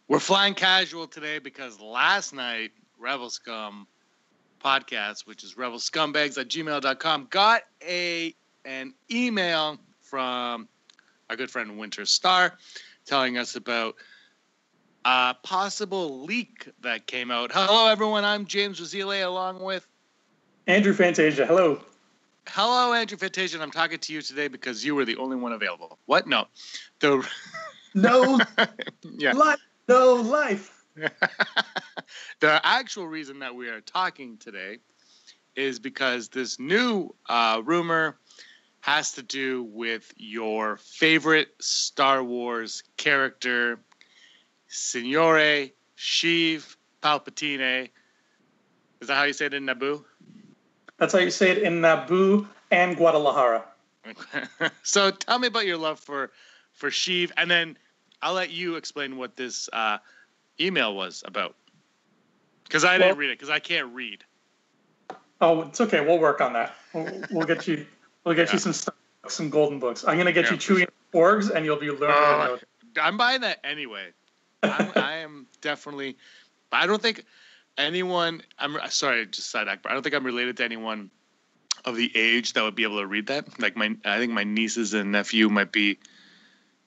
We're flying casual today because last night, Rebel Scum podcast, which is rebelscumbags@gmail.com, got an email from our good friend Winter Star telling us about a possible leak that came out. Hello, everyone. I'm James Razile along with Andrew Fantasia. Hello. Hello, Andrew Fantasia. I'm talking to you today because you were the only one available. What? No. No. Yeah. No life. The actual reason that we are talking today is because this new rumor has to do with your favorite Star Wars character, Signore Sheev Palpatine. Is that how you say it in Naboo? That's how you say it in Naboo and Guadalajara. So tell me about your love for Sheev, and then I'll let you explain what this email was about. Because I didn't read it, because I can't read. Oh, it's okay. We'll work on that. We'll get you. We'll get you some golden books. I'm gonna get you Chewie Porgs, and you'll be learning. I'm buying that anyway. I am definitely. I don't think anyone. I'm sorry, just side act. But I don't think I'm related to anyone of the age that would be able to read that. Like I think my nieces and nephew might be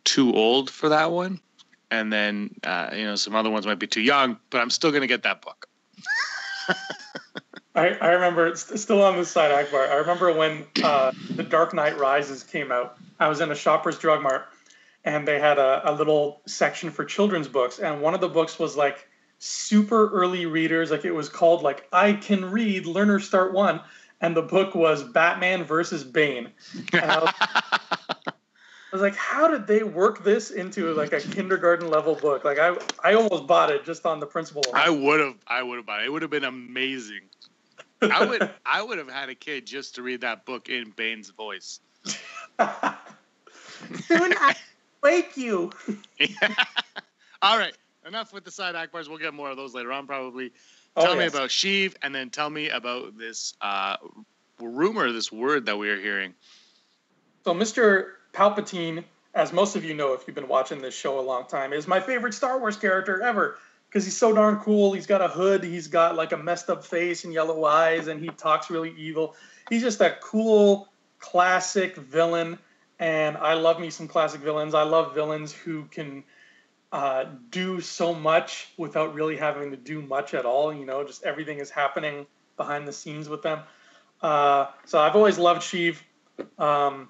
too old for that one, and then some other ones might be too young. But I'm still gonna get that book. I remember it's still on the side, Akbar. I remember when The Dark Knight Rises came out. I was in a Shoppers Drug Mart, and they had a little section for children's books, and one of the books was like super early readers. Like it was called like I Can Read, Learners Start One, and the book was Batman versus Bane. And I was like, how did they work this into like a kindergarten level book? Like I almost bought it just on the principle. I would have bought it. It would have been amazing. I would have had a kid just to read that book in Bane's voice. Soon I wake you. Yeah. All right. Enough with the side Akbars. We'll get more of those later on probably. Tell me about Sheev, and then tell me about this rumor, this word that we are hearing. So Mr. Palpatine, as most of you know if you've been watching this show a long time, is my favorite Star Wars character ever. Because he's so darn cool. He's got a hood. He's got like a messed up face and yellow eyes, and he talks really evil. He's just a cool, classic villain, and I love me some classic villains. I love villains who can do so much without really having to do much at all. You know, just everything is happening behind the scenes with them. So I've always loved Sheev, and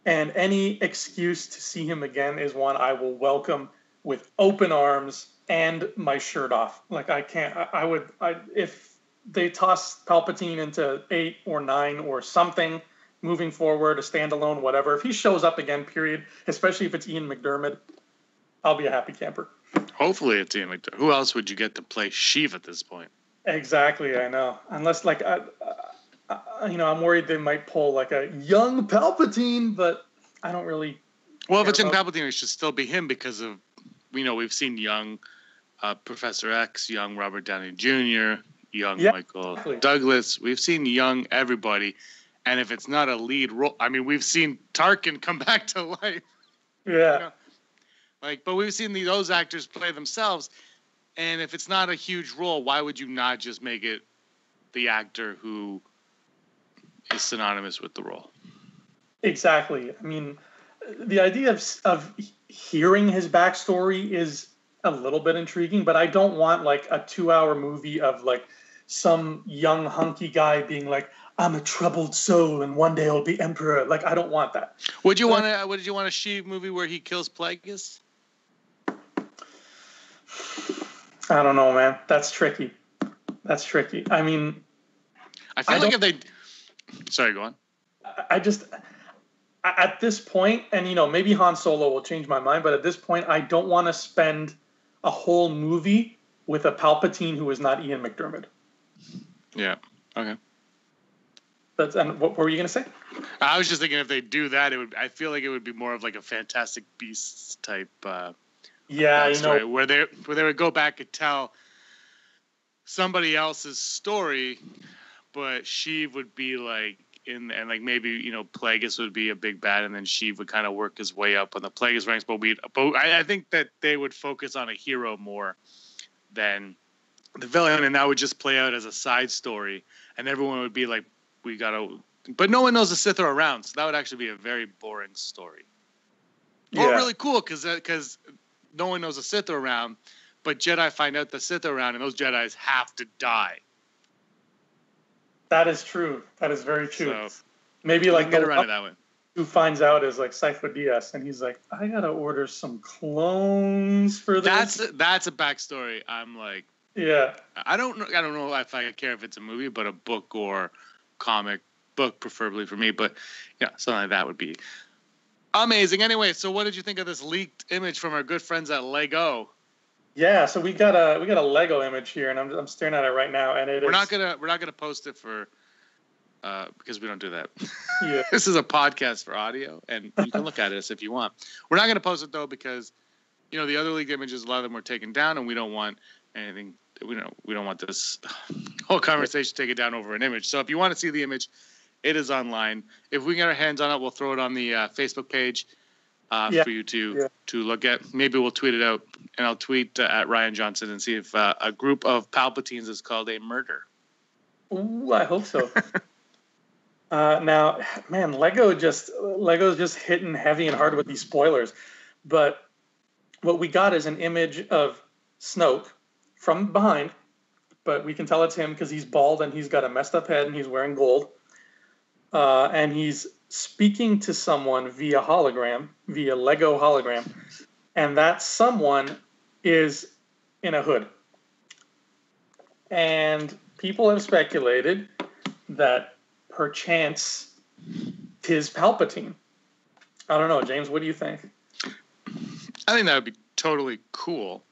any excuse to see him again is one I will welcome with open arms and my shirt off. Like if they toss Palpatine into 8 or 9 or something moving forward, a standalone, whatever. If he shows up again, period, especially if it's Ian McDiarmid, I'll be a happy camper. Hopefully it's Ian McDiarmid. Who else would you get to play Sheev at this point? Exactly, I know. Unless I'm worried they might pull like a young Palpatine, but I don't really. Well, if it's young Palpatine, it should still be him because of we've seen young Professor X, young Robert Downey Jr., young Michael Douglas. We've seen young everybody. And if it's not a lead role, I mean, we've seen Tarkin come back to life. Yeah. But we've seen those actors play themselves. And if it's not a huge role, why would you not just make it the actor who is synonymous with the role? Exactly. I mean, the idea of hearing his backstory is a little bit intriguing, but I don't want like a 2-hour movie of like some young hunky guy being like, I'm a troubled soul and one day I'll be emperor. Like, I don't want that. Would you want a Sheev movie where he kills Plagueis? I don't know, man. That's tricky. I mean, I feel like if they... Sorry, go on. At this point, and maybe Han Solo will change my mind, but at this point, I don't want to spend a whole movie with a Palpatine who is not Ian McDiarmid. Yeah. Okay. And what were you going to say? I was just thinking if they do that, I feel like it would be more of like a Fantastic Beasts type. Story where they would go back and tell somebody else's story, but Sheev would be like and like maybe Plagueis would be a big bad, and then Sheev would kind of work his way up on the Plagueis ranks. But I think that they would focus on a hero more than the villain, and that would just play out as a side story, and everyone would be like, we gotta. But no one knows the Sith are around, so that would actually be a very boring story. Yeah. Or really cool because no one knows the Sith are around, but Jedi find out the Sith are around, and those Jedis have to die. That is true. That is very true. So, maybe like get around it that way. Who finds out is like Sifo Dyas, and he's like, I gotta order some clones for this. That's a backstory. I'm like, yeah. I don't know if I care if it's a movie, but a book or comic book, preferably for me. But yeah, something like that would be amazing. Anyway, so what did you think of this leaked image from our good friends at Lego? Yeah, so we got a Lego image here, and I'm staring at it right now, and we're not gonna post it for because we don't do that. Yeah. This is a podcast for audio, and you can look at us if you want. We're not gonna post it though because the other leaked images, a lot of them were taken down, and we don't want anything. We don't want this whole conversation taken down over an image. So if you want to see the image, it is online. If we get our hands on it, we'll throw it on the Facebook page for you to look at. Maybe we'll tweet it out, and I'll tweet at Ryan Johnson and see if a group of Palpatines is called a murder. Ooh, I hope so. Now, man, Lego's just hitting heavy and hard with these spoilers. But what we got is an image of Snoke from behind, but we can tell it's him because he's bald and he's got a messed up head and he's wearing gold. And he's speaking to someone via Lego hologram. And that someone is in a hood. And people have speculated that perchance 'tis Palpatine. I don't know, James, what do you think? I think that would be totally cool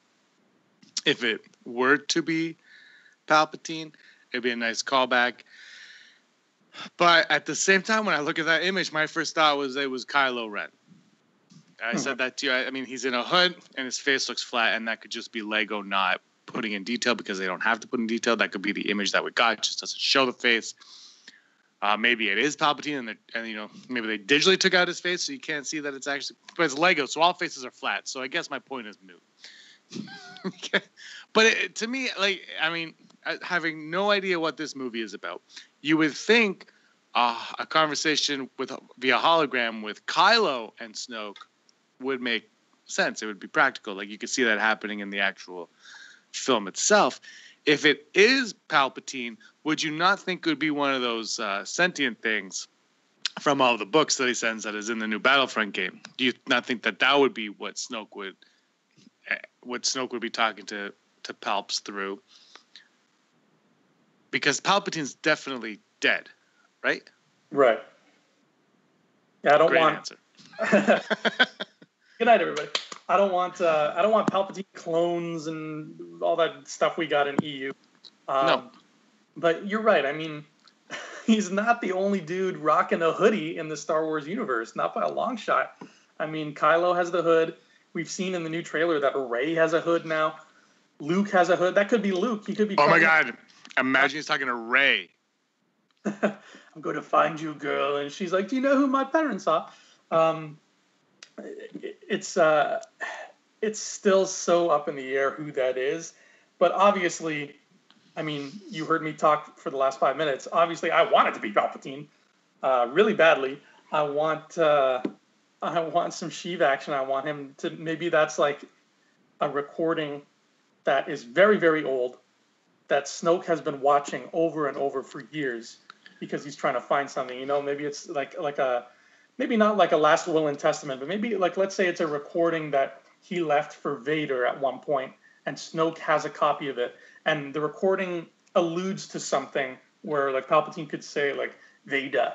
if it were to be Palpatine. It'd be a nice callback. But at the same time, when I look at that image, my first thought was it was Kylo Ren. I said that to you. I mean, he's in a hood and his face looks flat, and that could just be Lego not putting in detail because they don't have to put in detail. That could be the image that we got. It just doesn't show the face. Maybe it is Palpatine, and maybe they digitally took out his face so you can't see that it's actually. But it's Lego, so all faces are flat. So I guess my point is moot. But to me, having no idea what this movie is about, you would think a conversation via hologram with Kylo and Snoke would make sense. It would be practical. Like you could see that happening in the actual film itself. If it is Palpatine, would you not think it would be one of those sentient things from all the books that he sends that is in the new Battlefront game? Do you not think that would be what Snoke would be talking to Palps through? Because Palpatine's definitely dead, right? Right. Yeah, I don't Great want. Answer. Good night, everybody. I don't want Palpatine clones and all that stuff we got in EU. No. But you're right. I mean, he's not the only dude rocking a hoodie in the Star Wars universe, not by a long shot. I mean, Kylo has the hood. We've seen in the new trailer that Rey has a hood now. Luke has a hood. That could be Luke. He could be. Oh my God! Imagine he's talking to Rey. I'm going to find you, girl, and she's like, "Do you know who my parents are?" It's still so up in the air who that is, but obviously, I mean, you heard me talk for the last 5 minutes. Obviously, I want it to be Palpatine, really badly. I want some Sheev action. I want him to. Maybe that's like a recording that is very, very old that Snoke has been watching over and over for years because he's trying to find something. Maybe it's like a. Maybe not like a last will and testament, but maybe like let's say it's a recording that he left for Vader at one point, and Snoke has a copy of it, and the recording alludes to something where like Palpatine could say like, Vader,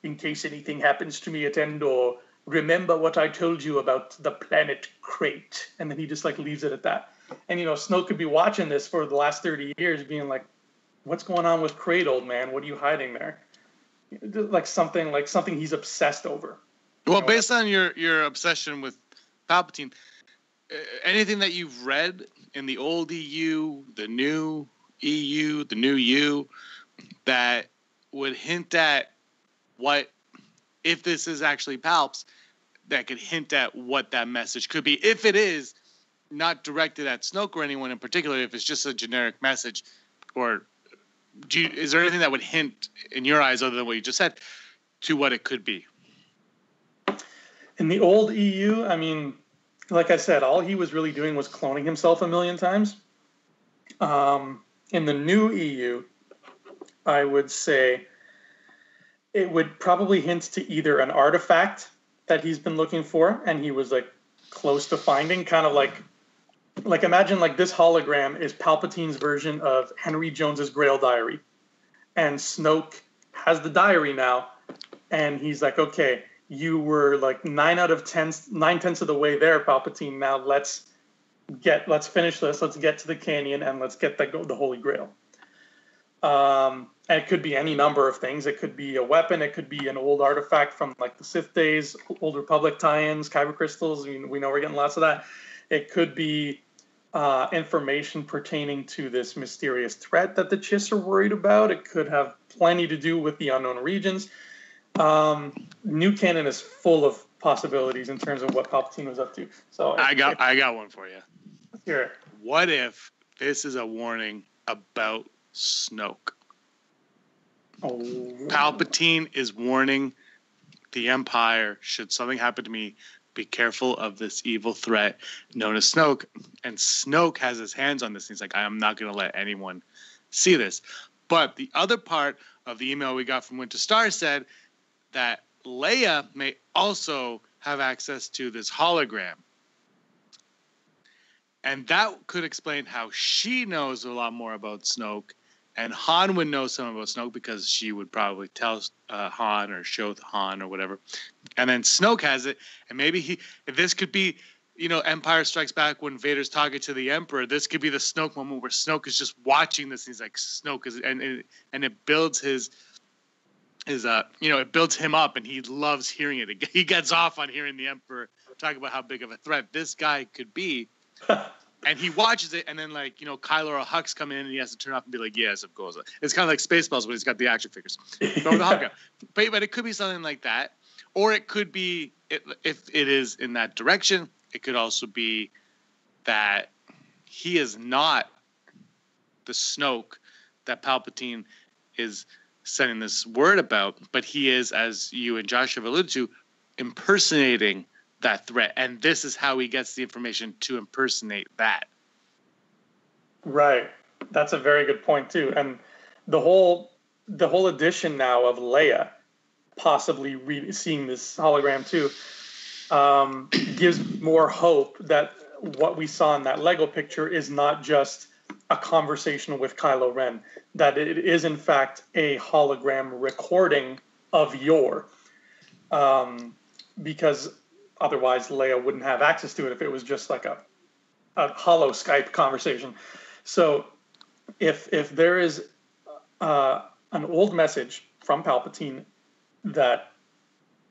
in case anything happens to me at Endor, remember what I told you about the planet Crate, and then he just like leaves it at that. And Snoke could be watching this for the last 30 years, being like, what's going on with Crate, old man? What are you hiding there? Like something he's obsessed over. Well, based on your obsession with Palpatine, anything that you've read in the old EU, the new EU, the new you, that would hint at what, if this is actually Palps, that could hint at what that message could be. If it is not directed at Snoke or anyone in particular, if it's just a generic message, or is there anything that would hint in your eyes, other than what you just said, to what it could be? In the old EU, I mean, like I said, all he was really doing was cloning himself a million times. In the new EU, I would say it would probably hint to either an artifact that he's been looking for and he was like close to finding, kind of like imagine like this hologram is Palpatine's version of Henry Jones's Grail diary, and Snoke has the diary now, and he's like, okay, you were like 9/10 of the way there, Palpatine. Now let's finish this. Let's get to the canyon and let's get the Holy Grail. And it could be any number of things. It could be a weapon. It could be an old artifact from like the Sith days, Old Republic tie-ins, kyber crystals. I mean, we know we're getting lots of that. It could be information pertaining to this mysterious threat that the Chiss are worried about. It could have plenty to do with the unknown regions. New canon is full of possibilities in terms of what Palpatine was up to. So I got one for you. Let's hear it. What if this is a warning about Snoke? Oh. Palpatine is warning the Empire, should something happen to me, be careful of this evil threat known as Snoke. And Snoke has his hands on this. He's like, I am not going to let anyone see this. But the other part of the email we got from Winter Star said that Leia may also have access to this hologram. And that could explain how she knows a lot more about Snoke, and Han would know something about Snoke because she would probably tell Han or show Han or whatever. And then Snoke has it, and maybe this could be, Empire Strikes Back when Vader's talking to the Emperor. This could be the Snoke moment where Snoke is just watching this, and he's like, Snoke is, and it builds it builds him up, and he loves hearing it. He gets off on hearing the Emperor talk about how big of a threat this guy could be. And he watches it, and then, Kylo or Hux come in, and he has to turn off and be like, yes, of course. It's kind of like Spaceballs when he's got the action figures. But with the hologram. But it could be something like that. Or it could be, if it is in that direction, it could also be that he is not the Snoke that Palpatine is sending this word about, but he is, as you and Josh have alluded to, impersonating that threat, and this is how he gets the information to impersonate that. Right, that's a very good point too. And the whole edition now of Leia possibly seeing this hologram too gives more hope that what we saw in that Lego picture is not just a conversation with Kylo Ren, that it is in fact a hologram recording of Yor, because otherwise, Leia wouldn't have access to it if it was just like a holo Skype conversation. So if there is an old message from Palpatine that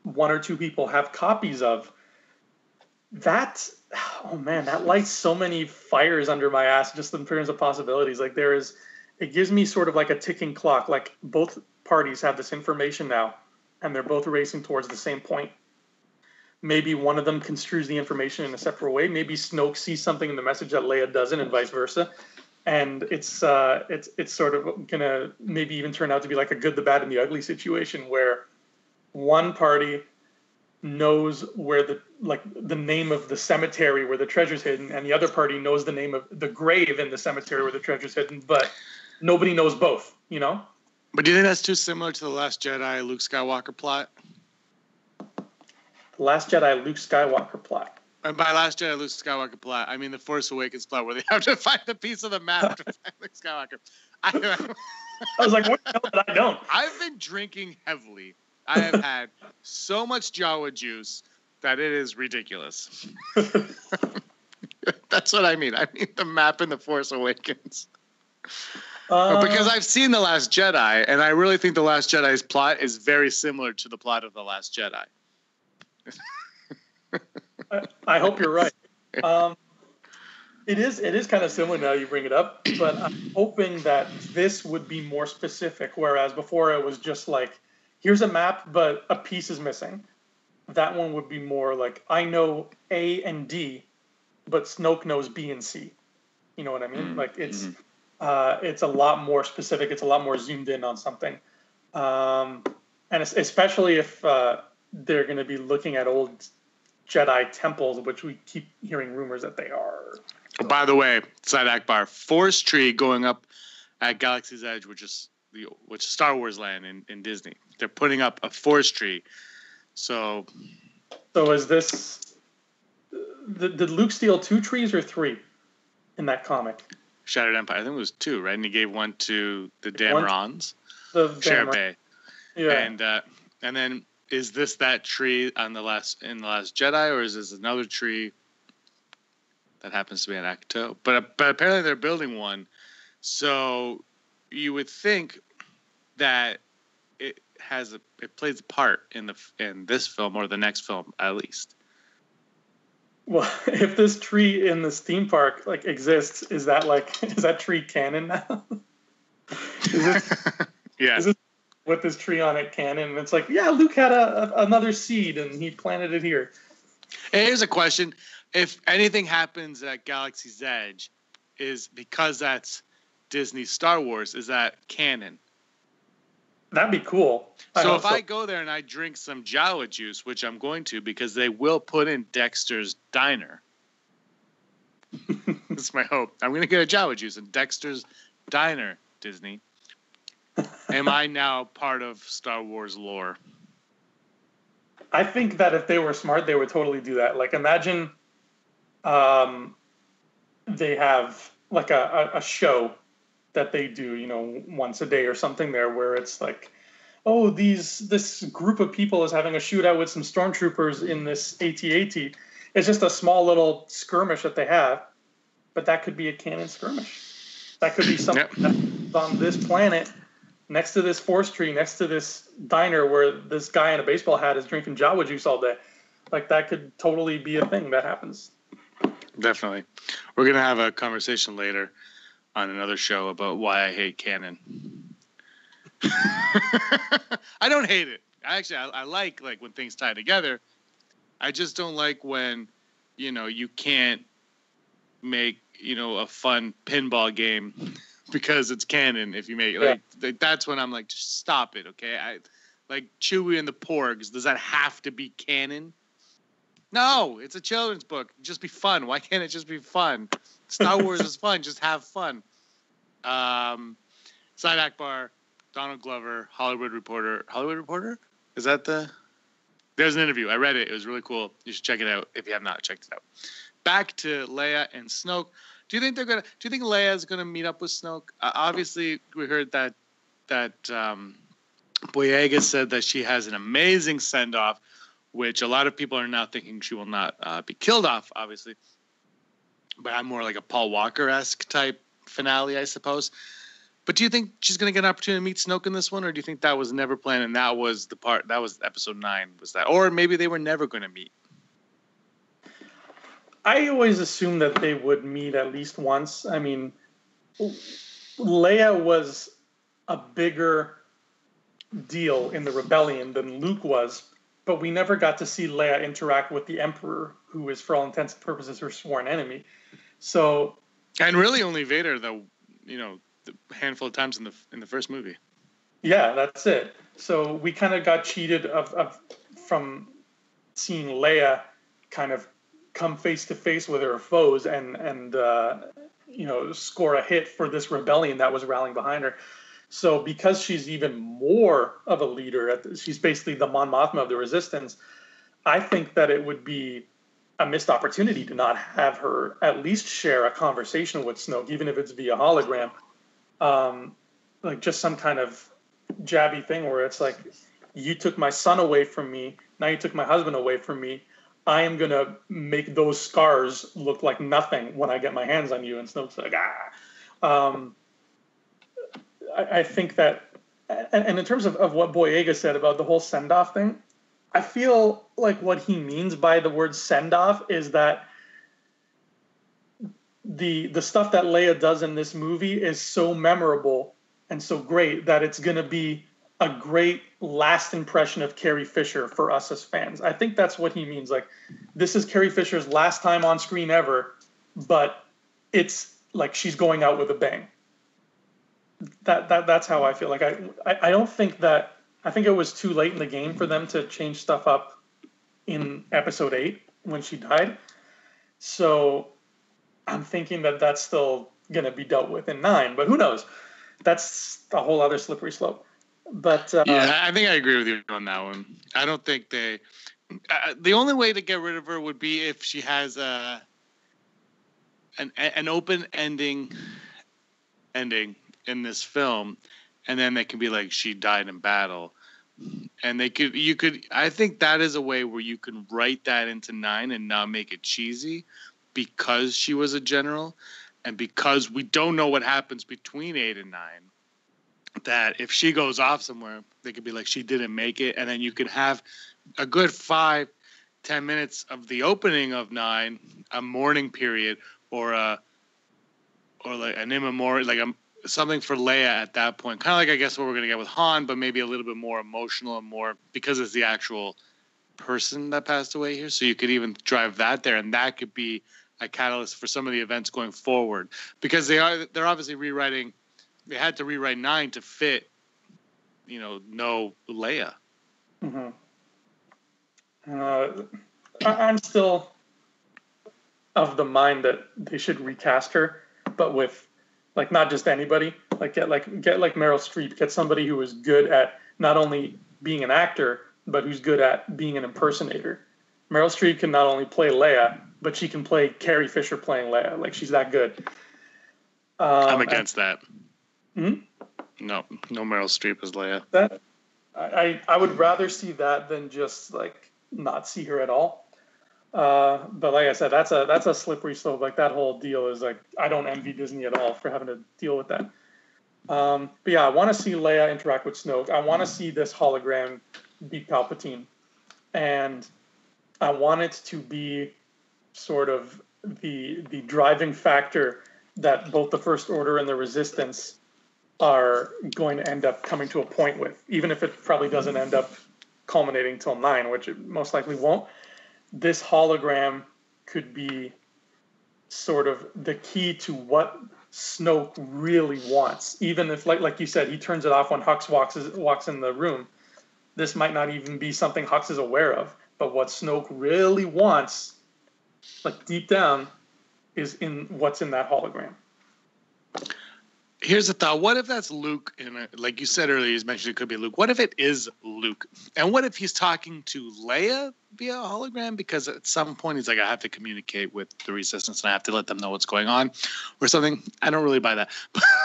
one or two people have copies of, that lights so many fires under my ass just in terms of possibilities. It gives me sort of like a ticking clock. Like both parties have this information now, and they're both racing towards the same point. Maybe one of them construes the information in a separate way. Maybe Snoke sees something in the message that Leia doesn't, and vice versa. And it's sort of gonna maybe even turn out to be like a good, the bad, and the ugly situation where one party knows where the name of the cemetery where the treasure's hidden, and the other party knows the name of the grave in the cemetery where the treasure's hidden, but nobody knows both. But do you think that's too similar to the Last Jedi Luke Skywalker plot? Last Jedi Luke Skywalker plot. And by Last Jedi Luke Skywalker plot, I mean the Force Awakens plot where they have to find the piece of the map to find Luke Skywalker. I was like, what the hell did I don't? I've been drinking heavily. I have had so much Jawa juice that it is ridiculous. That's what I mean. I mean the map in the Force Awakens. Because I've seen The Last Jedi, and I really think The Last Jedi's plot is very similar to the plot of The Last Jedi. I hope you're right. It is kind of similar now you bring it up, but I'm hoping that this would be more specific, whereas before it was just like here's a map, but a piece is missing. That one would be more like, I know A and D, but Snoke knows B and C. You know what I mean? Like it's a lot more specific. It's a lot more zoomed in on something. And especially if they're going to be looking at old Jedi temples, which we keep hearing rumors that they are. By the way, Side Akbar, Forest Tree going up at Galaxy's Edge, which is Star Wars land in Disney. They're putting up a forest tree. So is this... Did Luke steal 2 trees or 3 in that comic? Shattered Empire. I think it was 2, right? And he gave one to the Damerons. The Sheriff Bay. Yeah. And then is this that tree in the last Jedi, or is this another tree that happens to be an Acto? But apparently they're building one. So you would think that it plays a part in this film or the next film at least. Well, if this tree in this theme park exists, is that tree canon now? Yeah. Is this with this tree on it canon? And it's Luke had another seed and he planted it here. Hey, here's a question: if anything happens at Galaxy's Edge, is because that's Disney Star Wars, is that canon? That'd be cool. So if I go there and I drink some Jawa juice, which I'm going to because they will put in Dexter's Diner. That's my hope. I'm going to get a Jawa juice in Dexter's Diner, Disney. Am I now part of Star Wars lore? I think that if they were smart, they would totally do that. Imagine they have a show that they do, once a day or something there, where it's this group of people is having a shootout with some stormtroopers in this AT-AT. It's just a small little skirmish that they have, but that could be a canon skirmish. That could be something that's on this planet, next to this forest tree, next to this diner where this guy in a baseball hat is drinking Jawa juice all day. That could totally be a thing that happens. Definitely. We're going to have a conversation later on another show about why I hate canon. I don't hate it. I like when things tie together. I just don't like when, you can't make, a fun pinball game because it's canon. If you make that's when I'm just stop it. Okay. Chewie and the Porgs. Does that have to be canon? No, it's a children's book. Just be fun. Why can't it just be fun? Star Wars is fun. Just have fun. Side Akbar, Donald Glover, Hollywood Reporter. Hollywood Reporter? Is that There's an interview. I read it. It was really cool. You should check it out if you have not checked it out. Back to Leia and Snoke. Do you think Leia is gonna meet up with Snoke? Obviously, we heard that Boyega said that she has an amazing send off, which a lot of people are now thinking she will not be killed off. Obviously, but I'm more like a Paul Walker-esque type finale, I suppose. But do you think she's going to get an opportunity to meet Snoke in this one, or do you think that was never planned and that was episode 9? Was that, or maybe they were never going to meet? I always assumed that they would meet at least once. I mean, Leia was a bigger deal in the rebellion than Luke was, but we never got to see Leia interact with the Emperor, who is, for all intents and purposes, her sworn enemy. So, and really only Vader, the handful of times in the first movie. Yeah, that's it. So we kind of got cheated from seeing Leia kind of come face to face with her foes and score a hit for this rebellion that was rallying behind her. So because she's even more of a leader, she's basically the Mon Mothma of the Resistance, I think that it would be a missed opportunity to not have her at least share a conversation with Snoke, even if it's via hologram. Just some kind of jabby thing where it's like, you took my son away from me, now you took my husband away from me, I am going to make those scars look like nothing when I get my hands on you. And Snoke's like, I think that, and in terms of what Boyega said about the whole send-off thing, I feel like what he means by the word send-off is that the stuff that Leia does in this movie is so memorable and so great that it's going to be a great last impression of Carrie Fisher for us as fans. I think that's what he means. Like, this is Carrie Fisher's last time on screen ever, but it's like she's going out with a bang. That's how I feel. Like, I don't think that, I think it was too late in the game for them to change stuff up in episode 8 when she died. So I'm thinking that that's still going to be dealt with in 9, but who knows? That's a whole other slippery slope. But yeah, I think I agree with you on that one. I don't think they. The only way to get rid of her would be if she has an open ending in this film, and then they can be like, she died in battle, and you could. I think that is a way where you can write that into 9 and not make it cheesy, because she was a general, and because we don't know what happens between 8 and 9. That if she goes off somewhere, they could be like, she didn't make it, and then you could have a good 5-10 minutes of the opening of 9, a mourning period, or like an immemorial, like something for Leia at that point. Kind of like, I guess, what we're gonna get with Han, but maybe a little bit more emotional and more because it's the actual person that passed away here. So you could even drive that there, and that could be a catalyst for some of the events going forward, because they're obviously rewriting. They had to rewrite 9 to fit, no Leia. Mm-hmm. I'm still of the mind that they should recast her, but with like not just anybody. Like get Meryl Streep, get somebody who is good at not only being an actor, but who's good at being an impersonator. Meryl Streep can not only play Leia, but she can play Carrie Fisher playing Leia. Like, she's that good. I'm against that. Hmm? No Meryl Streep as Leia. That I would rather see that than just like not see her at all. But like I said, that's a slippery slope. Like, that whole deal is like, I don't envy Disney at all for having to deal with that. But yeah, I want to see Leia interact with Snoke. I want to see this hologram beat Palpatine, and I want it to be sort of the driving factor that both the First Order and the Resistance are going to end up coming to a point with, even if it probably doesn't end up culminating till 9, which it most likely won't. This hologram could be sort of the key to what Snoke really wants. Even if, like you said, he turns it off when Hux walks in the room. This might not even be something Hux is aware of. But what Snoke really wants, like deep down, is in what's in that hologram. Here's a thought. What if that's Luke? Like you said earlier, you mentioned it could be Luke. What if it is Luke? And what if he's talking to Leia via hologram? Because at some point he's like, I have to communicate with the Resistance and I have to let them know what's going on or something. I don't really buy that.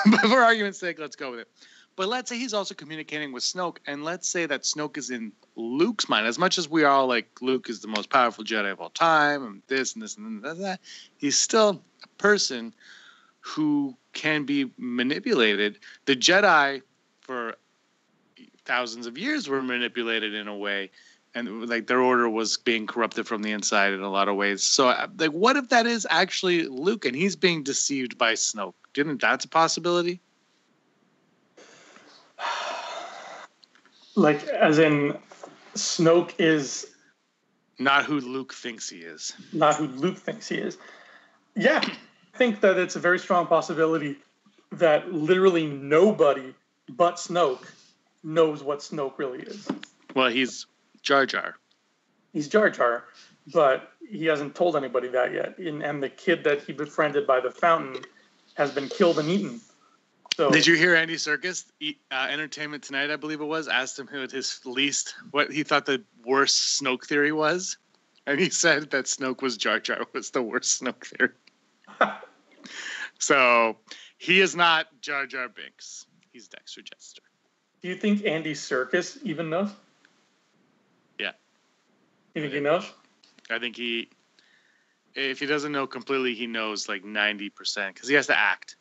But for argument's sake, let's go with it. But let's say he's also communicating with Snoke, and let's say that Snoke is in Luke's mind. As much as we are all like, Luke is the most powerful Jedi of all time, and this and this and that, he's still a person who can be manipulated. The Jedi, for thousands of years, were manipulated in a way, and like their order was being corrupted from the inside in a lot of ways. So, like, what if that is actually Luke, and he's being deceived by Snoke? Do you think that's a possibility? Like, as in, Snoke is not who Luke thinks he is. Not who Luke thinks he is. Yeah, I think that it's a very strong possibility that literally nobody but Snoke knows what Snoke really is. Well, he's Jar Jar. He's Jar Jar, but he hasn't told anybody that yet. And the kid that he befriended by the fountain has been killed and eaten. So, did you hear Andy Serkis, Entertainment Tonight, I believe it was, asked him what he thought the worst Snoke theory was? And he said that Snoke was Jar Jar was the worst Snoke theory. So he is not Jar Jar Binks. He's Dexter Jettster. Do you think Andy Serkis even knows? Yeah. You think he knows? I think if he doesn't know completely, he knows like 90% because he has to act.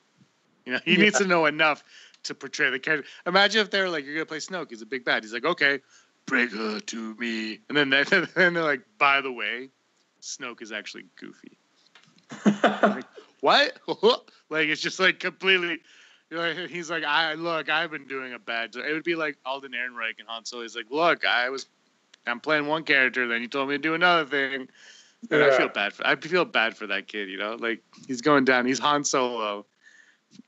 He needs to know enough to portray the character. Imagine if they're like, you're going to play Snoke. He's a big bad. He's like, okay, bring her to me. And then they're like, by the way, Snoke is actually Goofy. Like, what? Like, it's just like completely, He's like, I've been doing a bad job. It would be like Alden Ehrenreich and Han Solo. He's like, look, I'm playing one character, then you told me to do another thing. And I feel bad for that kid, like he's going down. He's Han Solo.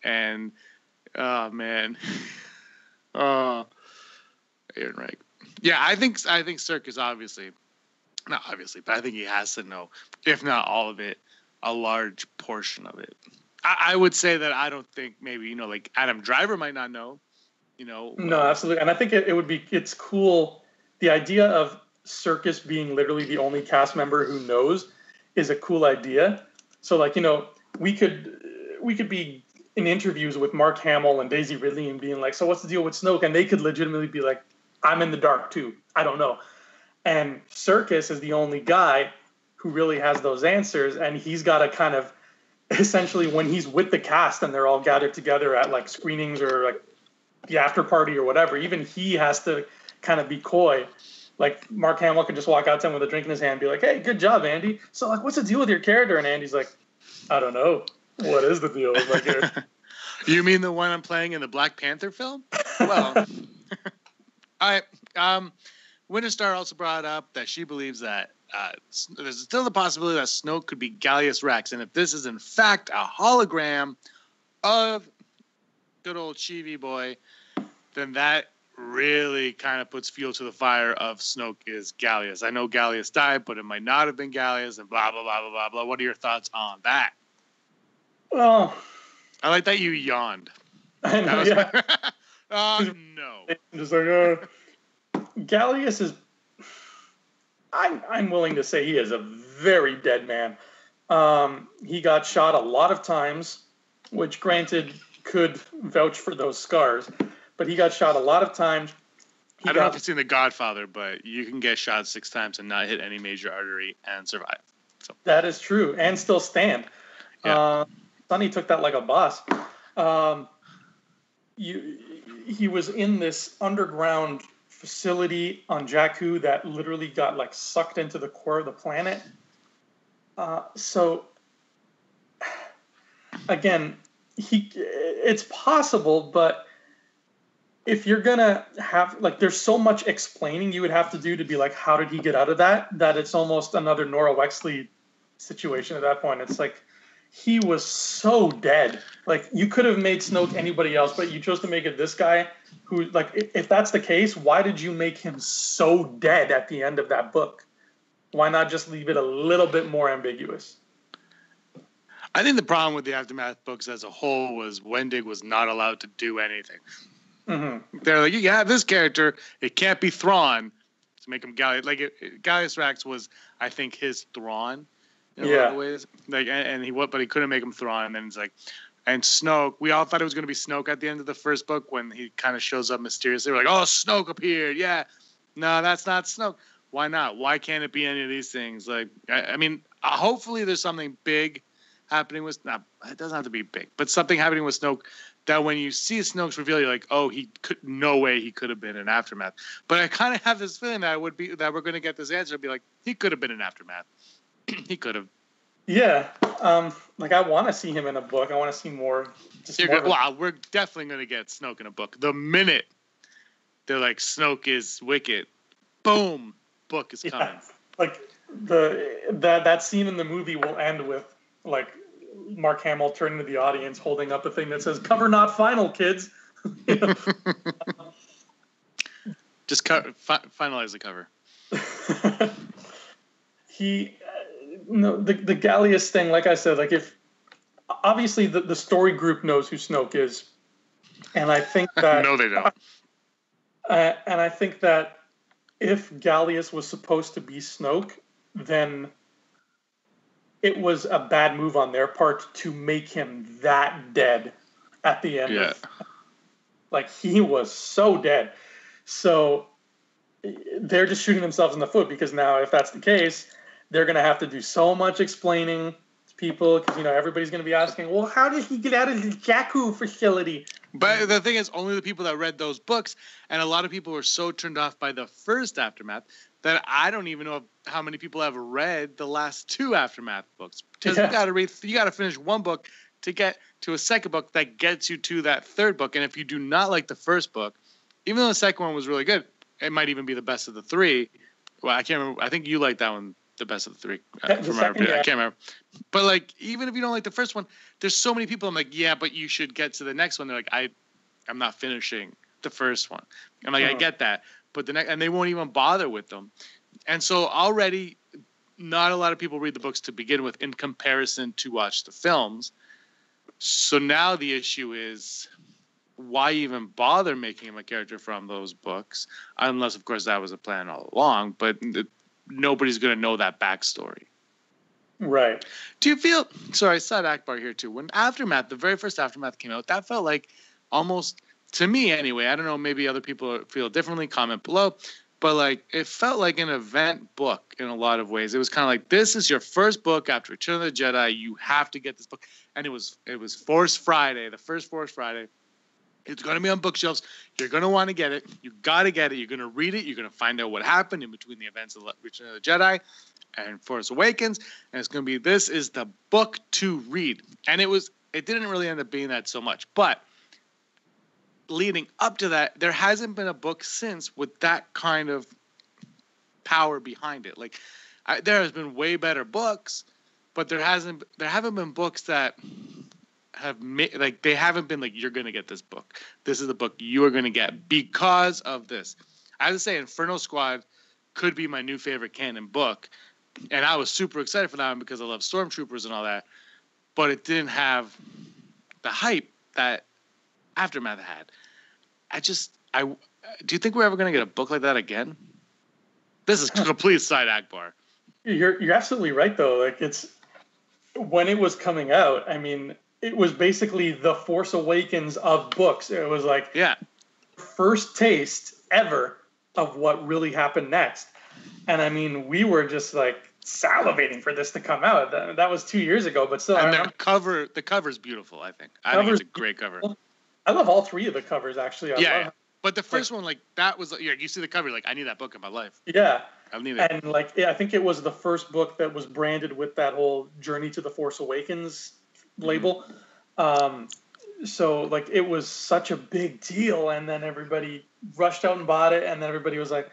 And oh man. Oh, Ehrenreich. Yeah, I think Circus not obviously, but I think he has to know, if not all of it, a large portion of it. I would say that I don't think maybe, like Adam Driver might not know, No, absolutely. And I think it's cool. The idea of Circus being literally the only cast member who knows is a cool idea. So like, we could be in interviews with Mark Hamill and Daisy Ridley and being like, so what's the deal with Snoke? And they could legitimately be like, I'm in the dark too. I don't know. And Circus is the only guy who really has those answers. And he's got to kind of, essentially when he's with the cast and they're all gathered together at like screenings or like the after party or whatever, even he has to kind of be coy. Like Mark Hamill could just walk out to him with a drink in his hand and be like, hey, good job, Andy. So like, what's the deal with your character? And Andy's like, I don't know. What is the deal with my character? You mean the one I'm playing in the Black Panther film? Well, all right. Winter Star also brought up that she believes that there's still the possibility that Snoke could be Gallius Rex. And if this is in fact a hologram of good old Sheevy boy, then that really kind of puts fuel to the fire of Snoke is Gallius. I know Gallius died, but it might not have been Gallius and blah, blah, blah, blah, blah, blah. What are your thoughts on that? Well, I like that you yawned. I know, yeah. No. I'm just like, Gallius is... I'm willing to say he is a very dead man. He got shot a lot of times, which granted could vouch for those scars, but he got shot a lot of times. I don't know if you've seen The Godfather, but you can get shot 6 times and not hit any major artery and survive. So. That is true, and still stand. Yeah. Sonny took that like a boss. He was in this underground facility on Jakku that literally got like sucked into the core of the planet. So again, it's possible, but if you're gonna have like, there's so much explaining you would have to do to be like, how did he get out of that it's almost another Nora Wexley situation at that point. It's like, he was so dead. Like, you could have made Snoke anybody else, but you chose to make it this guy who, like, if that's the case, why did you make him so dead at the end of that book? Why not just leave it a little bit more ambiguous? I think the problem with the Aftermath books as a whole was Wendig was not allowed to do anything. Mm-hmm. They're like, you have this character, it can't be Thrawn to make him Gallius. Like, Gallius Rax was, I think, his Thrawn. In a lot of ways. Like, but he couldn't make him Thrawn. And then it's like, and Snoke, we all thought it was going to be Snoke at the end of the first book when he kind of shows up mysteriously. We're like, oh, Snoke appeared. Yeah. No, that's not Snoke. Why not? Why can't it be any of these things? Like, I mean, hopefully there's something big happening with, it doesn't have to be big, but something happening with Snoke that when you see Snoke's reveal, you're like, oh, no way he could have been an Aftermath. But I kind of have this feeling that we're going to get this answer and be like, he could have been an Aftermath. He could have. Yeah. Like, I want to see him in a book. I want to see more. Wow, we're definitely going to get Snoke in a book. The minute they're like, Snoke is wicked, boom, book is coming. Yeah. Like, that scene in the movie will end with, like, Mark Hamill turning to the audience, holding up a thing that says, cover not final, kids. Just finalize the cover. The Gallius thing, like I said, like, if obviously the story group knows who Snoke is, and I think that no, they don't. And I think that if Gallius was supposed to be Snoke, then it was a bad move on their part to make him that dead at the end. Yeah. Like, he was so dead. So they're just shooting themselves in the foot, because now, if that's the case, they're going to have to do so much explaining to people, because, everybody's going to be asking, well, how did he get out of the Jakku facility? But the thing is, only the people that read those books, and a lot of people were so turned off by the first Aftermath that I don't even know how many people have read the last 2 Aftermath books. Because you got to finish one book to get to a second book that gets you to that third book. And if you do not like the first book, even though the second one was really good, it might even be the best of the three. Well, I can't remember. I think you like that one the best of the three. I can't remember. But like, even if you don't like the first one, there's so many people. I'm like, yeah, but you should get to the next one. They're like, I'm not finishing the first one. I'm like, I get that, but the next, and they won't even bother with them. And so already, not a lot of people read the books to begin with, in comparison to watch the films. So now the issue is, why even bother making him a character from those books, unless, of course, that was a plan all along. But nobody's going to know that backstory. Right. Do you feel... Sorry, Side Akbar here, too. When Aftermath, the very first Aftermath came out, that felt like almost... To me, anyway, I don't know, maybe other people feel differently, comment below. But, like, it felt like an event book in a lot of ways. It was kind of like, this is your first book after Return of the Jedi. You have to get this book. And it was Force Friday, the first Force Friday. It's going to be on bookshelves. You're going to want to get it. You got to get it. You're going to read it. You're going to find out what happened in between the events of Return of the Jedi and Force Awakens. And it's going to be, this is the book to read. And it didn't really end up being that so much. But leading up to that, there hasn't been a book since with that kind of power behind it. Like, there has been way better books, but there haven't been books that have made, like, they haven't been like, you're going to get this book. This is the book you are going to get because of this. I have to say, Inferno Squad could be my new favorite canon book. And I was super excited for that one because I love Stormtroopers and all that. But it didn't have the hype that Aftermath had. Do you think we're ever going to get a book like that again? This is complete Side Akbar. You're absolutely right, though. Like, it's when it was coming out, I mean, it was basically the Force Awakens of books. It was like, first taste ever of what really happened next. And I mean, we were just like salivating for this to come out. That was 2 years ago, but still. And the cover's beautiful, I think. I think it's a great cover. I love all three of the covers, actually. But the first one, like, that was, you see the cover, like, I need that book in my life. Yeah. I need it. And, like, I think it was the first book that was branded with that whole Journey to the Force Awakens label. So, like, it was such a big deal, and then everybody rushed out and bought it, and then everybody was like,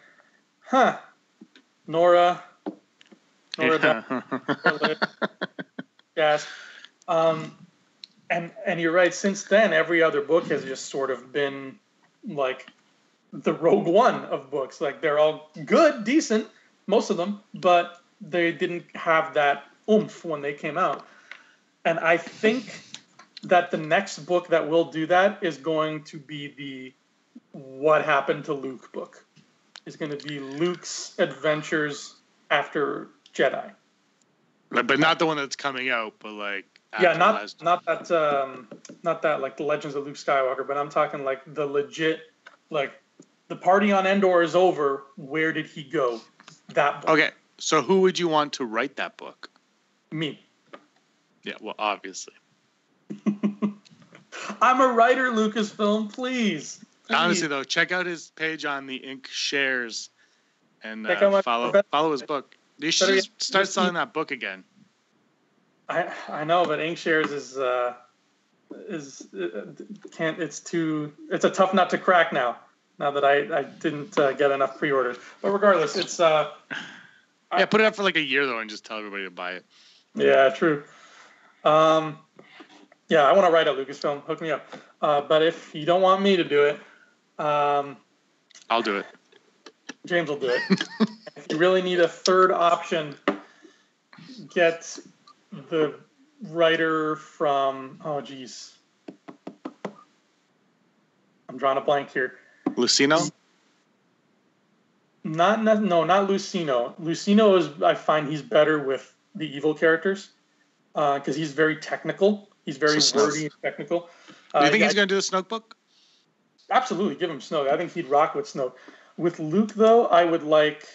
Nora. Yes. And you're right, since then, every other book has just sort of been like the Rogue One of books. Like, they're all good, decent, most of them, but they didn't have that oomph when they came out. And I think that the next book that will do that is going to be the What Happened to Luke book. It's going to be Luke's adventures after Jedi. But not the one that's coming out, but like... not that like the Legends of Luke Skywalker, but I'm talking like the legit, like, the party on Endor is over. Where did he go? That book. Okay, so who would you want to write that book? Me. Yeah, well, obviously. I'm a writer, Lucasfilm. Please. Honestly, though, check out his page on the Ink Shares and follow his book. You should just start selling that book again. I know, but Inkshares it's a tough nut to crack now that I didn't get enough pre-orders. But regardless, it's put it up for like a year though and just tell everybody to buy it. Yeah, true. I want to write a Lucasfilm. Hook me up. But if you don't want me to do it, I'll do it. James will do it. If you really need a third option, get the writer from, I'm drawing a blank here. Lucino? Not Lucino. Lucino is, I find he's better with the evil characters because he's very technical. He's very wordy and technical. Do you think he's going to do the Snoke book? Absolutely, give him Snoke. I think he'd rock with Snoke. With Luke, though, I would like...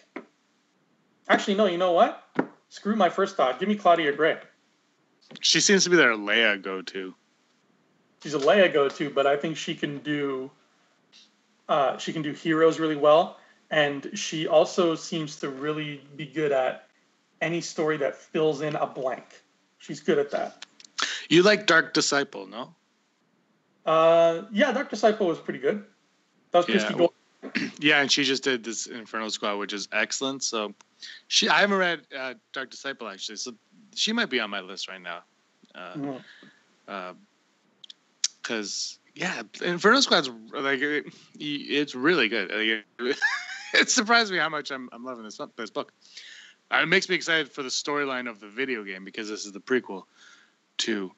Actually, no, you know what? Screw my first thought. Give me Claudia Gray. She seems to be their Leia go-to. She's a Leia go-to, but I think she can do heroes really well, and she also seems to really be good at any story that fills in a blank. She's good at that. You like Dark Disciple, no? Yeah, Dark Disciple was pretty good. That was Christy Gold. Yeah, and she just did this Inferno Squad, which is excellent. So, I haven't read Dark Disciple actually, so she might be on my list right now. Because Inferno Squad's like it's really good. Like, it surprised me how much I'm loving this book. It makes me excited for the storyline of the video game because this is the prequel to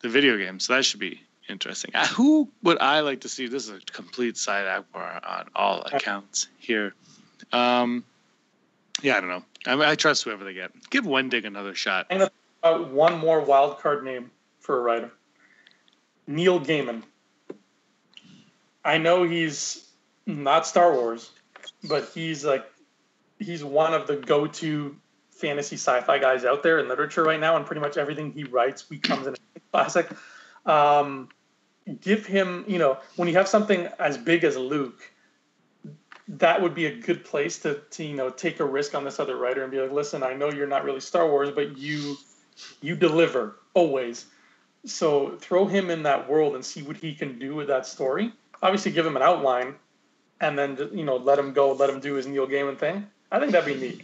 the video game, so that should be interesting. Who would I like to see? This is a complete side Akbar on all accounts here. Yeah, I don't know. I trust whoever they get. Give Wendig another shot. I'm gonna one more wild card name for a writer. Neil Gaiman. I know he's not Star Wars, but he's one of the go-to fantasy sci-fi guys out there in literature right now, and pretty much everything he writes becomes a classic. Give him, when you have something as big as Luke, that would be a good place to take a risk on this other writer and be like, listen, I know you're not really Star Wars, but you deliver always. So throw him in that world and see what he can do with that story. Obviously, give him an outline, and then let him go, let him do his Neil Gaiman thing. I think that'd be neat.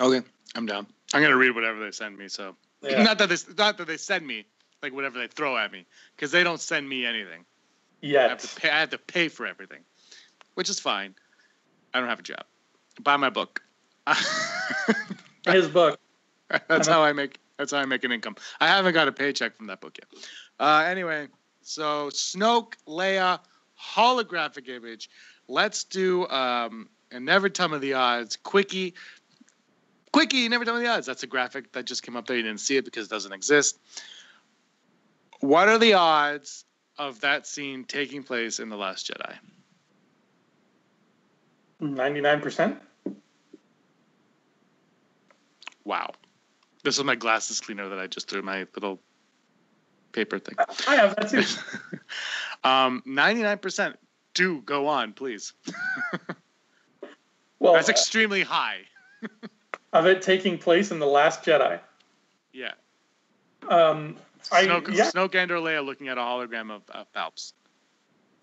Okay, I'm down. I'm gonna read whatever they send me. So not that they send me, like whatever they throw at me, because they don't send me anything. Yeah, I have to pay for everything, which is fine. I don't have a job. Buy my book. His book. That's how I make an income. I haven't got a paycheck from that book yet. Anyway, so Snoke, Leia, holographic image. Let's do and never tell me the odds. Quickie, never tell me the odds. That's a graphic that just came up there. You didn't see it because it doesn't exist. What are the odds of that scene taking place in The Last Jedi? 99%. Wow. This is my glasses cleaner that I just threw in my little paper thing. I have that too. 99%. Do go on, please. Well, that's extremely high. Of it taking place in The Last Jedi. Yeah. Snoke and Leia looking at a hologram of Palps.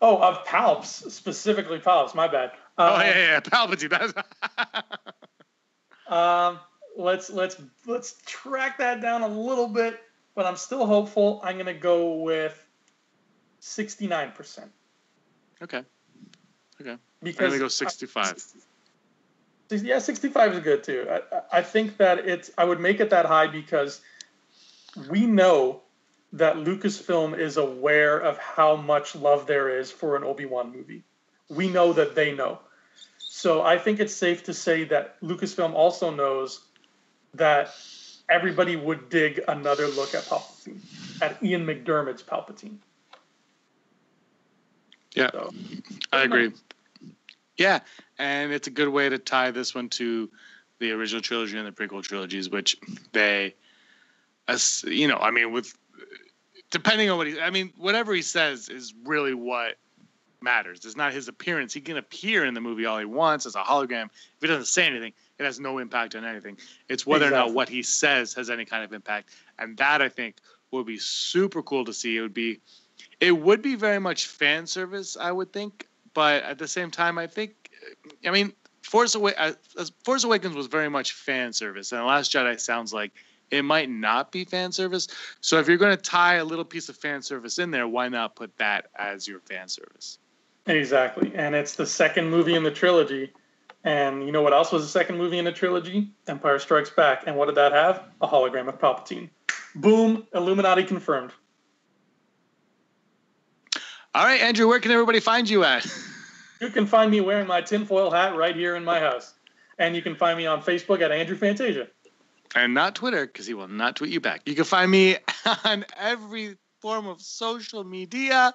Oh, of Palps, specifically Palps. My bad. Palpatine. Let's track that down a little bit, but I'm still hopeful. I'm gonna go with 69%. Okay. Because I'm gonna go 65. 65 is good too. I think that I would make it that high because we know that Lucasfilm is aware of how much love there is for an Obi-Wan movie. We know that they know. So I think it's safe to say that Lucasfilm also knows that everybody would dig another look at Palpatine, at Ian McDiarmid's Palpatine. Yeah, so, I agree. Yeah, and it's a good way to tie this one to the original trilogy and the prequel trilogies, which they, with depending on whatever he says is really what matters. It's not his appearance. He can appear in the movie all he wants as a hologram. If he doesn't say anything, it has no impact on anything. It's whether or not what he says has any kind of impact, and that I think would be super cool to see. It would be very much fan service, I would think. But at the same time, Force Awakens was very much fan service, and The Last Jedi sounds like it might not be fan service. So if you're going to tie a little piece of fan service in there, why not put that as your fan service? Exactly, and it's the second movie in the trilogy. And you know what else was the second movie in the trilogy? Empire Strikes Back. And what did that have? A hologram of Palpatine. Boom, Illuminati confirmed. All right, Andrew, where can everybody find you at? You can find me wearing my tinfoil hat right here in my house. And you can find me on Facebook at Andrew Fantasia. And not Twitter, because he will not tweet you back. You can find me on every form of social media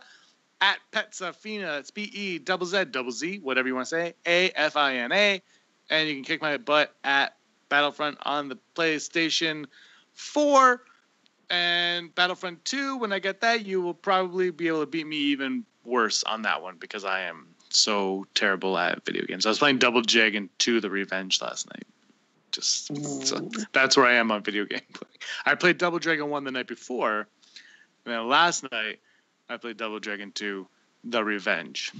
at Petzafina. It's PEZZZ, whatever you want to say, AFINA. And you can kick my butt at Battlefront on the PlayStation 4. And Battlefront 2, when I get that, you will probably be able to beat me even worse on that one because I am so terrible at video games. I was playing Double Jig and 2 The Revenge last night. So that's where I am on video game playing. I played Double Dragon 1 the night before, and then last night I played Double Dragon 2, The Revenge.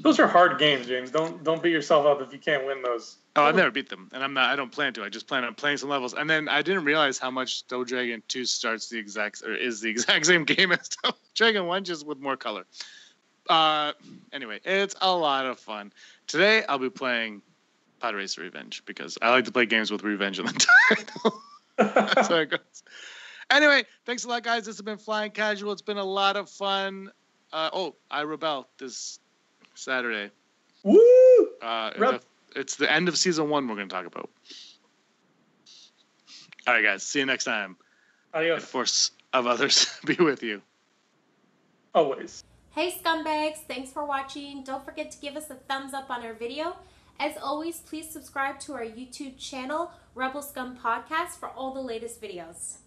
Those are hard games, James. Don't beat yourself up if you can't win those. Oh, I've never beat them, and I don't plan to. I just plan on playing some levels, and then I didn't realize how much Double Dragon 2 is the exact same game as Double Dragon 1, just with more color. Anyway, it's a lot of fun. Today I'll be playing Pod Racer Revenge because I like to play games with revenge in the title. That's how it goes. Anyway, thanks a lot, guys. This has been Flying Casual. It's been a lot of fun. I Rebel this Saturday. Woo! It's the end of season 1 we're going to talk about. All right, guys. See you next time. Adios. The force of others be with you. Always. Hey scumbags, thanks for watching. Don't forget to give us a thumbs up on our video. As always, please subscribe to our YouTube channel, Rebel Scum Podcast, for all the latest videos.